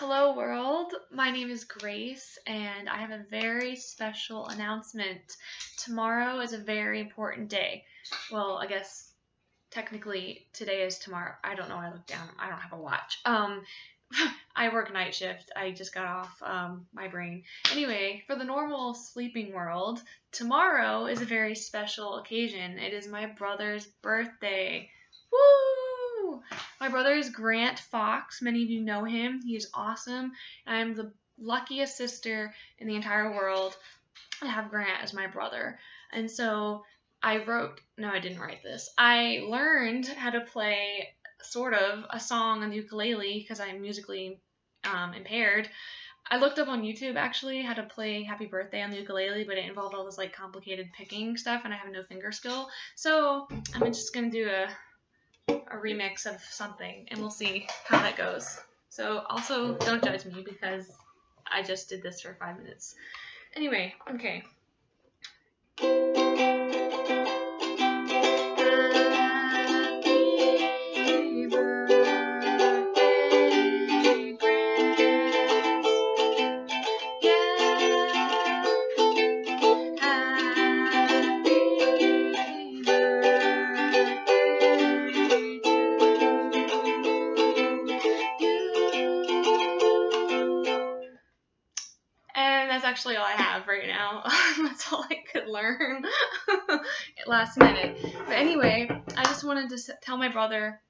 Hello, world. My name is Grace, and I have a very special announcement. Tomorrow is a very important day. Well, I guess technically today is tomorrow. I don't know. I looked down. I don't have a watch. I work night shift. I just got off my brain. Anyway, for the normal sleeping world, tomorrow is a very special occasion. It is my brother's birthday. Woo! My brother is Grant Fox. Many of you know him. He is awesome. I'm the luckiest sister in the entire world to have Grant as my brother. And so no, I didn't write this. I learned how to play sort of a song on the ukulele because I'm musically impaired. I looked up on YouTube actually how to play Happy Birthday on the ukulele, but it involved all this like complicated picking stuff, and I have no finger skill. So I'm just gonna do a remix of something, and we'll see how that goes. So also don't judge me because I just did this for 5 minutes. Anyway, okay. And that's actually all I have right now. That's all I could learn last minute. But anyway, I just wanted to tell my brother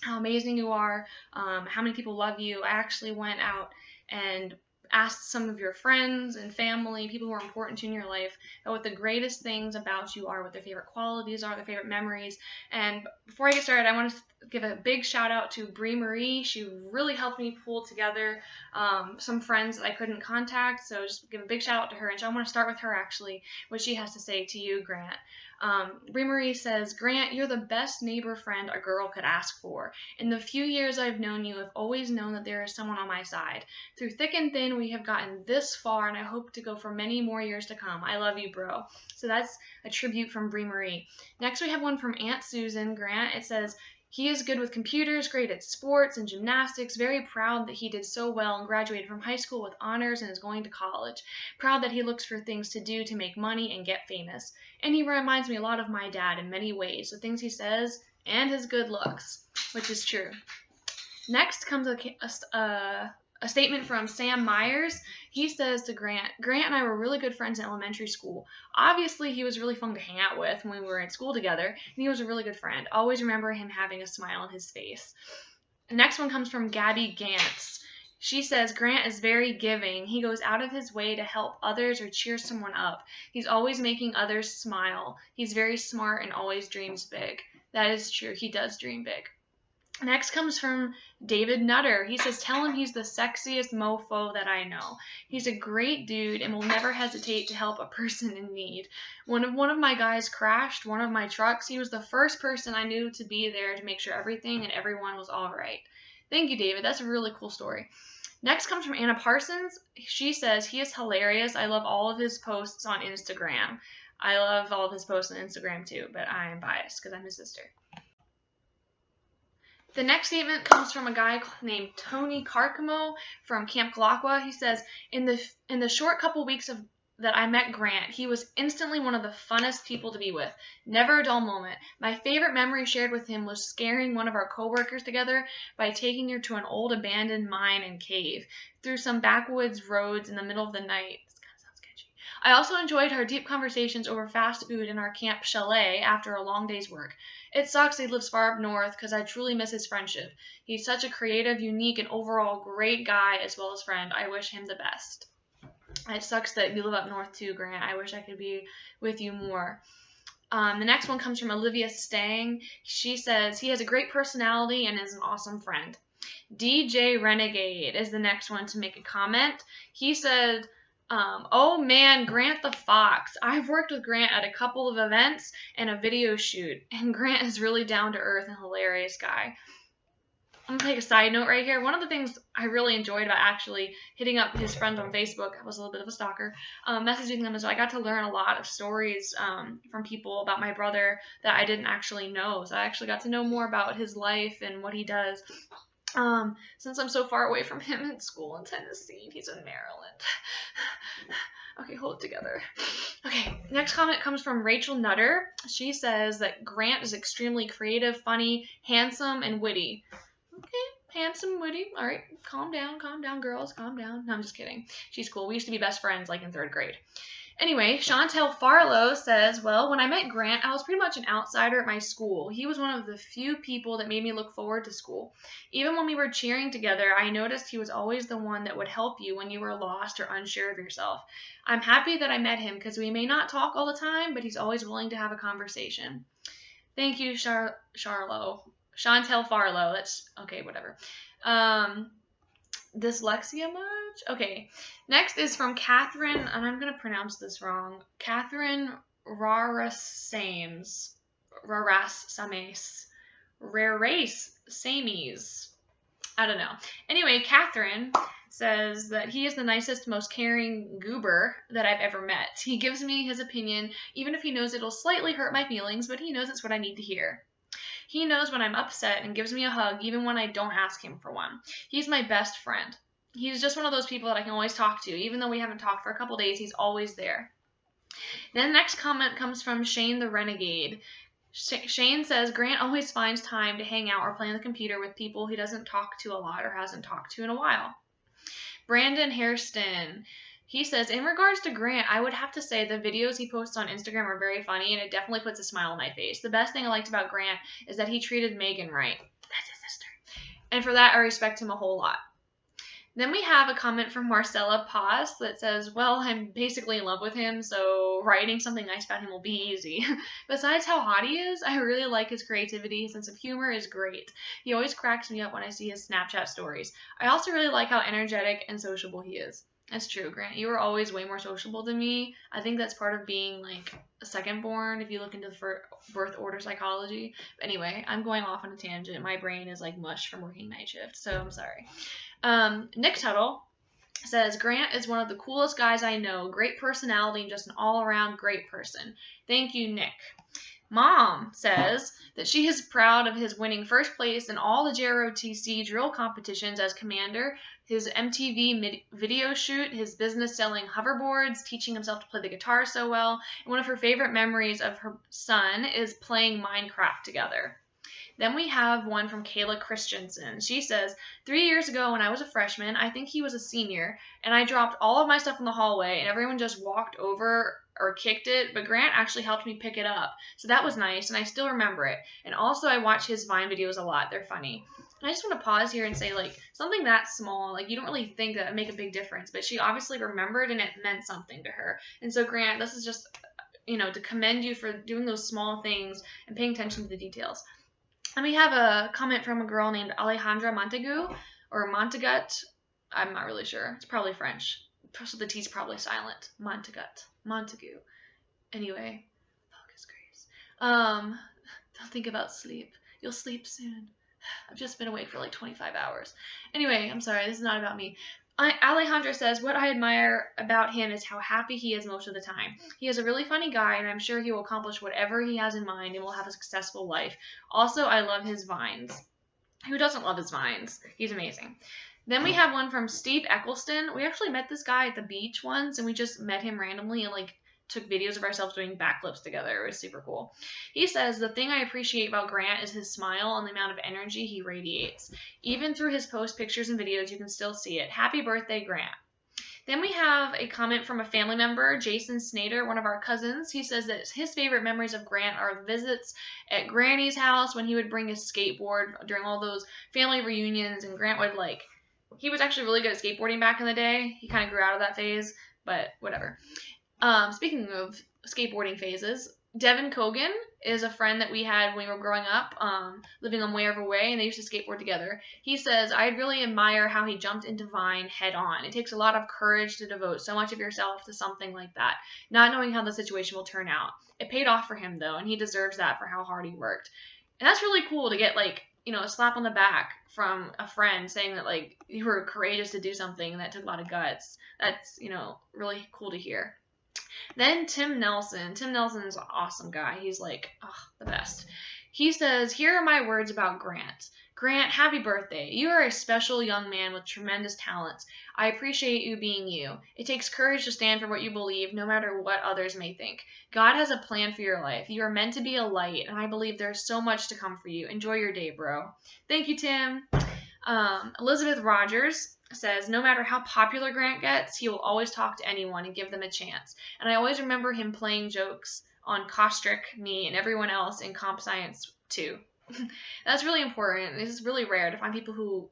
how amazing you are, how many people love you. I actually went out and asked some of your friends and family, people who are important to you in your life, what the greatest things about you are, what their favorite qualities are, their favorite memories. And before I get started, I want to give a big shout out to Brie Marie. She really helped me pull together some friends that I couldn't contact, so just give a big shout out to her. And so I want to start with her actually, what she has to say to you, Grant. Brie Marie says, Grant, you're the best neighbor friend a girl could ask for. In the few years I've known you, I've always known that there is someone on my side. Through thick and thin, we have gotten this far, and I hope to go for many more years to come. I love you, bro. So that's a tribute from Brie Marie. Next, we have one from Aunt Susan, Grant. It says, he is good with computers, great at sports and gymnastics, very proud that he did so well and graduated from high school with honors and is going to college. Proud that he looks for things to do to make money and get famous. And he reminds me a lot of my dad in many ways, the things he says and his good looks, which is true. Next comes a statement from Sam Myers. He says to Grant and I were really good friends in elementary school. Obviously, he was really fun to hang out with when we were in school together, and he was a really good friend. Always remember him having a smile on his face. The next one comes from Gabby Gantz. She says, Grant is very giving. He goes out of his way to help others or cheer someone up. He's always making others smile. He's very smart and always dreams big. That is true. He does dream big. Next comes from David Nutter. He says, tell him he's the sexiest mofo that I know. He's a great dude and will never hesitate to help a person in need. When one of my guys crashed one of my trucks, he was the first person I knew to be there to make sure everything and everyone was all right. Thank you, David. That's a really cool story. Next comes from Anna Parsons. She says, he is hilarious. I love all of his posts on Instagram. I love all of his posts on Instagram too, but I am biased because I'm his sister. The next statement comes from a guy named Tony Carcamo from Camp Galacqua. He says, in the short couple weeks that I met Grant, he was instantly one of the funnest people to be with. Never a dull moment. My favorite memory shared with him was scaring one of our coworkers together by taking her to an old abandoned mine and cave through some backwoods roads in the middle of the night. This kind of sounds sketchy. I also enjoyed our deep conversations over fast food in our camp chalet after a long day's work. It sucks he lives far up north because I truly miss his friendship. He's such a creative, unique, and overall great guy as well as friend. I wish him the best. It sucks that you live up north too, Grant. I wish I could be with you more. The next one comes from Olivia Stang. She says, he has a great personality and is an awesome friend. DJ Renegade is the next one to make a comment. He said, oh man, Grant the Fox. I've worked with Grant at a couple of events and a video shoot, and Grant is really down to earth and hilarious guy. I'm going to take a side note right here. One of the things I really enjoyed about actually hitting up his friends on Facebook, I was a little bit of a stalker, messaging them, is I got to learn a lot of stories from people about my brother that I didn't actually know. So I actually got to know more about his life and what he does. Since I'm so far away from him in school in Tennessee, he's in Maryland. Okay, hold it together. Okay, next comment comes from Rachel Nutter. She says that Grant is extremely creative, funny, handsome, and witty. Okay, handsome, witty. All right, calm down, girls, calm down. No, I'm just kidding. She's cool. We used to be best friends like in 3rd grade. Anyway, Chantel Farlow says, well, when I met Grant, I was pretty much an outsider at my school. He was one of the few people that made me look forward to school. Even when we were cheering together, I noticed he was always the one that would help you when you were lost or unsure of yourself. I'm happy that I met him because we may not talk all the time, but he's always willing to have a conversation. Thank you, Chantel Farlow. That's, okay, whatever. Dyslexia much? Okay. Next is from Catherine, and I'm going to pronounce this wrong. Catherine Raras Sames. I don't know. Anyway, Catherine says that he is the nicest, most caring goober that I've ever met. He gives me his opinion, even if he knows it'll slightly hurt my feelings, but he knows it's what I need to hear. He knows when I'm upset and gives me a hug even when I don't ask him for one. He's my best friend. He's just one of those people that I can always talk to. Even though we haven't talked for a couple days, he's always there. Then the next comment comes from Shane the Renegade. Shane says, Grant always finds time to hang out or play on the computer with people he doesn't talk to a lot or hasn't talked to in a while. Brandon Hairston. He says, in regards to Grant, I would have to say the videos he posts on Instagram are very funny, and it definitely puts a smile on my face. The best thing I liked about Grant is that he treated Megan right. That's his sister. And for that, I respect him a whole lot. Then we have a comment from Marcella Paz that says, well, I'm basically in love with him, so writing something nice about him will be easy. Besides how hot he is, I really like his creativity. His sense of humor is great. He always cracks me up when I see his Snapchat stories. I also really like how energetic and sociable he is. That's true, Grant. You were always way more sociable than me. I think that's part of being, like, a second-born, if you look into the birth order psychology. But anyway, I'm going off on a tangent. My brain is, like, mush from working night shift, so I'm sorry. Nick Tuttle says, Grant is one of the coolest guys I know. Great personality and just an all-around great person. Thank you, Nick. Mom says that she is proud of his winning first place in all the JROTC drill competitions as commander, his MTV video shoot, his business selling hoverboards, teaching himself to play the guitar so well, and one of her favorite memories of her son is playing Minecraft together. Then we have one from Kayla Christensen. She says, 3 years ago when I was a freshman, I think he was a senior, and I dropped all of my stuff in the hallway, and everyone just walked over or kicked it, but Grant actually helped me pick it up. So that was nice, and I still remember it. And also I watch his Vine videos a lot. They're funny. And I just want to pause here and say, like, something that small, like, you don't really think that would make a big difference, but she obviously remembered, and it meant something to her. And so, Grant, this is just, to commend you for doing those small things and paying attention to the details. And we have a comment from a girl named Alejandra Montagu, or Montagut. I'm not really sure. It's probably French. So the T's probably silent. Montagu. Anyway, focus, Grace. Don't think about sleep. You'll sleep soon. I've just been awake for like 25 hours. Anyway, I'm sorry. This is not about me. Alejandra says, what I admire about him is how happy he is most of the time. He is a really funny guy, and I'm sure he will accomplish whatever he has in mind and will have a successful life. Also, I love his vines. Who doesn't love his vines? He's amazing. Then we have one from Steve Eccleston. We actually met this guy at the beach once, and we just met him randomly and, took videos of ourselves doing backflips together. It was super cool. He says, the thing I appreciate about Grant is his smile and the amount of energy he radiates. Even through his post pictures and videos, you can still see it. Happy birthday, Grant. Then we have a comment from a family member, Jason Snader, one of our cousins. He says that his favorite memories of Grant are visits at Granny's house when he would bring his skateboard during all those family reunions, and Grant would, he was actually really good at skateboarding back in the day. He kind of grew out of that phase, but whatever. Speaking of skateboarding phases, Devin Cogan is a friend that we had when we were growing up, living on Way Over Way, and they used to skateboard together. He says, I really admire how he jumped into Vine head on. It takes a lot of courage to devote so much of yourself to something like that, not knowing how the situation will turn out. It paid off for him, though, and he deserves that for how hard he worked. And that's really cool to get, a slap on the back from a friend saying that, you were courageous to do something that took a lot of guts. That's, really cool to hear. Then Tim Nelson. Tim Nelson's an awesome guy. He's the best. He says, here are my words about Grant. Grant, happy birthday. You are a special young man with tremendous talents. I appreciate you being you. It takes courage to stand for what you believe, no matter what others may think. God has a plan for your life. You are meant to be a light, and I believe there's so much to come for you. Enjoy your day, bro. Thank you, Tim. Elizabeth Rogers says, no matter how popular Grant gets, he will always talk to anyone and give them a chance. And I always remember him playing jokes on Kostrick, me, and everyone else in comp science too. That's really important. This is really rare to find people who,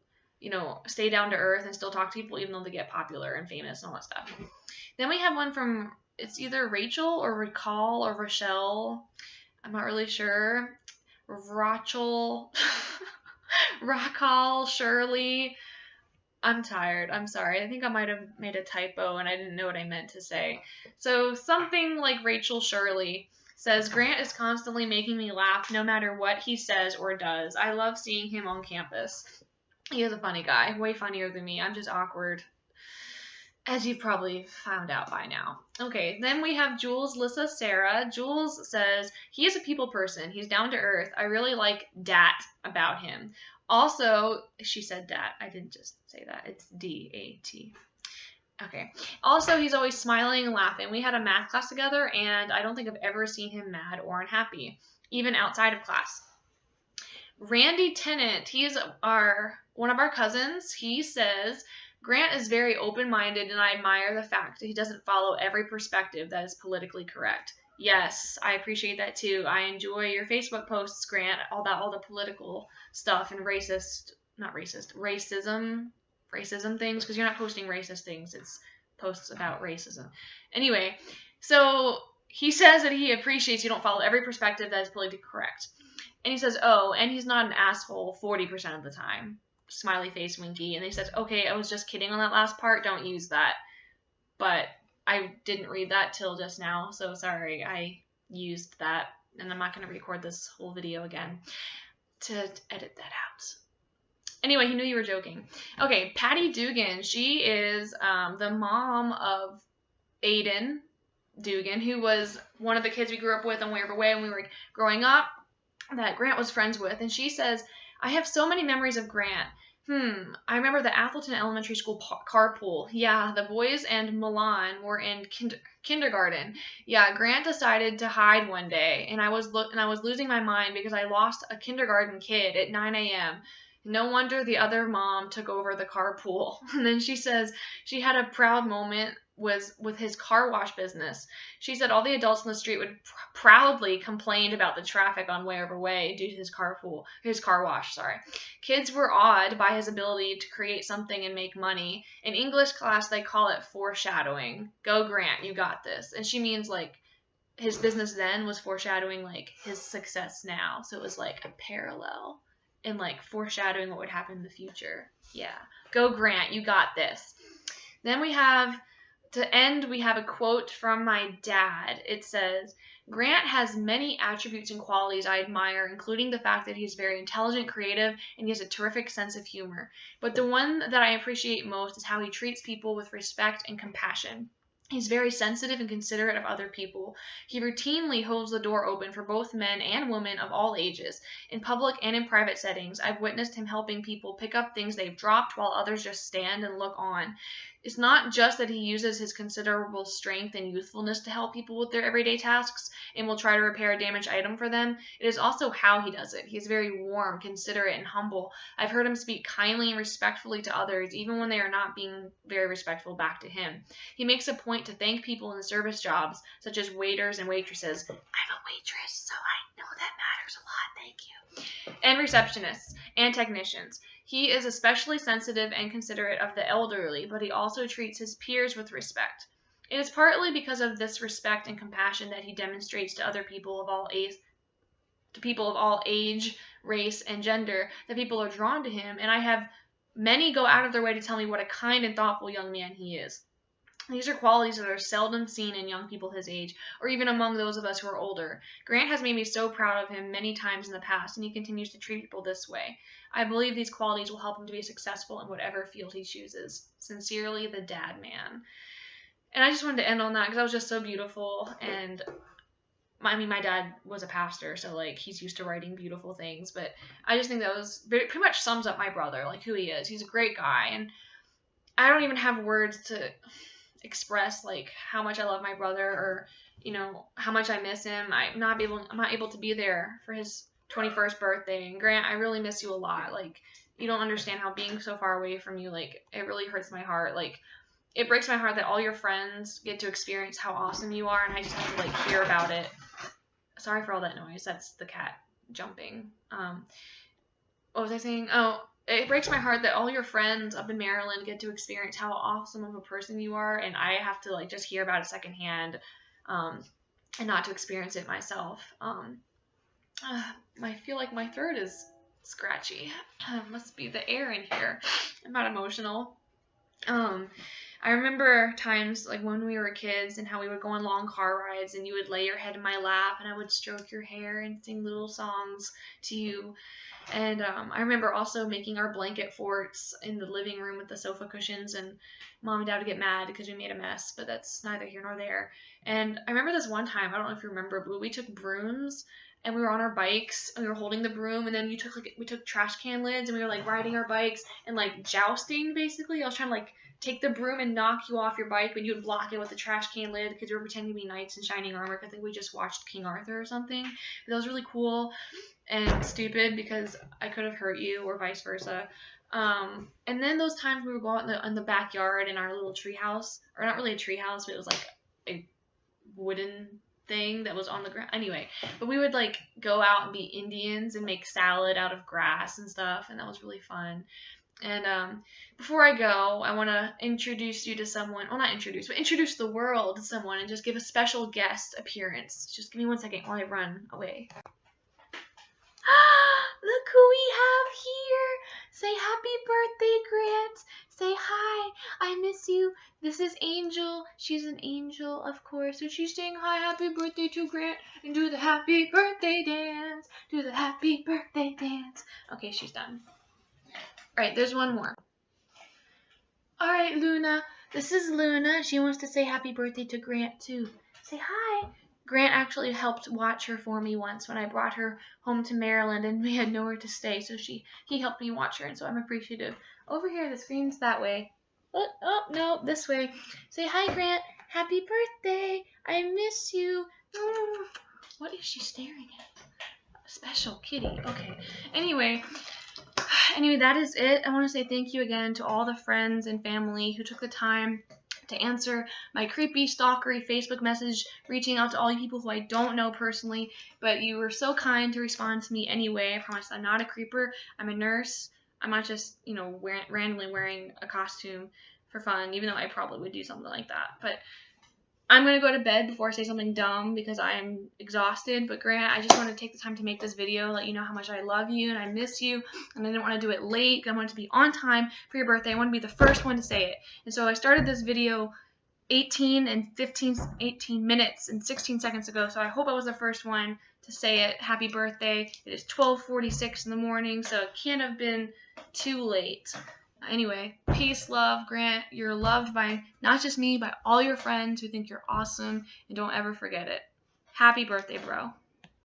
stay down to earth and still talk to people even though they get popular and famous and all that stuff. Then we have one from, it's either Rachel or Recall or Rochelle. I'm not really sure. Rachel. Raquel, Shirley. I'm tired. I'm sorry. I think I might have made a typo and I didn't know what I meant to say. So something like Rachel Shirley says, Grant is constantly making me laugh no matter what he says or does. I love seeing him on campus. He is a funny guy, way funnier than me. I'm just awkward, as you've probably found out by now. Okay, then we have Jules Lissa Sarah. Jules says, he is a people person. He's down to earth. I really like dat about him. Also, she said dat. I didn't just say that. It's D-A-T. Okay. Also, he's always smiling and laughing. We had a math class together, and I don't think I've ever seen him mad or unhappy, even outside of class. Randy Tennant, he is one of our cousins. He says, Grant is very open-minded, and I admire the fact that he doesn't follow every perspective that is politically correct. Yes, I appreciate that too. I enjoy your Facebook posts, Grant, about all the political stuff and racism things, because you're not posting racist things. It's posts about racism. Anyway, so he says that he appreciates you don't follow every perspective that is politically correct. And he says, oh, and he's not an asshole 40% of the time. Smiley face, winky. And he says, okay, I was just kidding on that last part. Don't use that. But I didn't read that till just now, so sorry. I used that, and I'm not going to record this whole video again to edit that out. Anyway, he knew you were joking. Okay, Patty Dugan. She is the mom of Aiden Dugan, who was one of the kids we grew up with on Wherever Way when we were growing up, that Grant was friends with. And she says, I have so many memories of Grant. I remember the Athelton Elementary School carpool. Yeah, the boys and Milan were in kindergarten. Yeah, Grant decided to hide one day, and I was losing my mind because I lost a kindergarten kid at 9 a.m. No wonder the other mom took over the carpool. And then she says she had a proud moment with his car wash business. She said all the adults in the street would proudly complain about the traffic on Wherever Way due to his car wash. Kids were awed by his ability to create something and make money. In English class, they call it foreshadowing. Go Grant, you got this. And she means like his business then was foreshadowing like his success now. So it was like a parallel and like foreshadowing what would happen in the future. Yeah. Go Grant, you got this. Then we have a quote from my dad. It says, Grant has many attributes and qualities I admire, including the fact that he's very intelligent, creative, and he has a terrific sense of humor. But the one that I appreciate most is how he treats people with respect and compassion. He's very sensitive and considerate of other people. He routinely holds the door open for both men and women of all ages. In public and in private settings, I've witnessed him helping people pick up things they've dropped while others just stand and look on. It's not just that he uses his considerable strength and youthfulness to help people with their everyday tasks and will try to repair a damaged item for them. It is also how he does it. He's very warm, considerate, and humble. I've heard him speak kindly and respectfully to others, even when they are not being very respectful back to him. He makes a point to thank people in the service jobs, such as waiters and waitresses. I'm a waitress, so I know that matters a lot. Thank you. And receptionists and technicians. He is especially sensitive and considerate of the elderly, but he also treats his peers with respect. It is partly because of this respect and compassion that he demonstrates to other people of all age, race, and gender that people are drawn to him, and I have many go out of their way to tell me what a kind and thoughtful young man he is. These are qualities that are seldom seen in young people his age, or even among those of us who are older. Grant has made me so proud of him many times in the past, and he continues to treat people this way. I believe these qualities will help him to be successful in whatever field he chooses. Sincerely, the Dad Man. And I just wanted to end on that because that was just so beautiful, and my dad was a pastor, so like he's used to writing beautiful things, but I just think that was pretty much sums up my brother, like who he is. He's a great guy, and I don't even have words to express like how much I love my brother, or how much I miss him. I'm not able to be there for his 21st birthday. And Grant, I really miss you a lot. Like, you don't understand how being so far away from you, like, it really hurts my heart. Like, it breaks my heart that all your friends get to experience how awesome you are, and I just have to like hear about it. Sorry for all that noise. That's the cat jumping. What was I saying? Oh, it breaks my heart that all your friends up in Maryland get to experience how awesome of a person you are, and I have to like just hear about it secondhand, and not to experience it myself. I feel like my throat is scratchy. Must be the air in here. I'm not emotional. I remember times like when we were kids and how we would go on long car rides and you would lay your head in my lap and I would stroke your hair and sing little songs to you. And I remember also making our blanket forts in the living room with the sofa cushions, and Mom and Dad would get mad because we made a mess, but that's neither here nor there. And I remember this one time, I don't know if you remember, but we took brooms and we were on our bikes and we were holding the broom, and then we took trash can lids and we were like riding our bikes and like jousting basically. I was trying to like take the broom and knock you off your bike, but you would block it with the trash can lid because we were pretending to be knights in shining armor. I think we just watched King Arthur or something. But that was really cool and stupid because I could have hurt you or vice versa. And then those times we would go out in the backyard in our little tree house, or not really a tree house, but it was like a wooden thing that was on the ground. Anyway, but we would like go out and be Indians and make salad out of grass and stuff, and that was really fun. And before I go, I want to introduce you to someone. Well, not introduce, but introduce the world to someone and just give a special guest appearance. Just give me 1 second while I run away. Look who we have here. Say happy birthday, Grant. Say hi. I miss you. This is Angel. She's an angel, of course. So she's saying hi, happy birthday to Grant. And do the happy birthday dance. Do the happy birthday dance. Okay, she's done. Alright, there's one more. Alright, Luna. This is Luna. She wants to say happy birthday to Grant, too. Say hi. Grant actually helped watch her for me once when I brought her home to Maryland and we had nowhere to stay, so he helped me watch her, and so I'm appreciative. Over here, the screen's that way. Oh, no, this way. Say hi, Grant. Happy birthday. I miss you. What is she staring at? A special kitty. Okay. Anyway, that is it. I want to say thank you again to all the friends and family who took the time to answer my creepy, stalkery Facebook message, reaching out to all you people who I don't know personally, but you were so kind to respond to me anyway. I promise I'm not a creeper. I'm a nurse. I'm not just, randomly wearing a costume for fun, even though I probably would do something like that. But I'm going to go to bed before I say something dumb because I am exhausted. But Grant, I just want to take the time to make this video, let you know how much I love you and I miss you. And I didn't want to do it late. I wanted to be on time for your birthday. I want to be the first one to say it. And so I started this video 18 minutes and 16 seconds ago. So I hope I was the first one to say it. Happy birthday. It is 12:46 in the morning, so it can't have been too late. Anyway, peace, love, Grant. You're loved by not just me, by all your friends who think you're awesome, and don't ever forget it. Happy birthday, bro.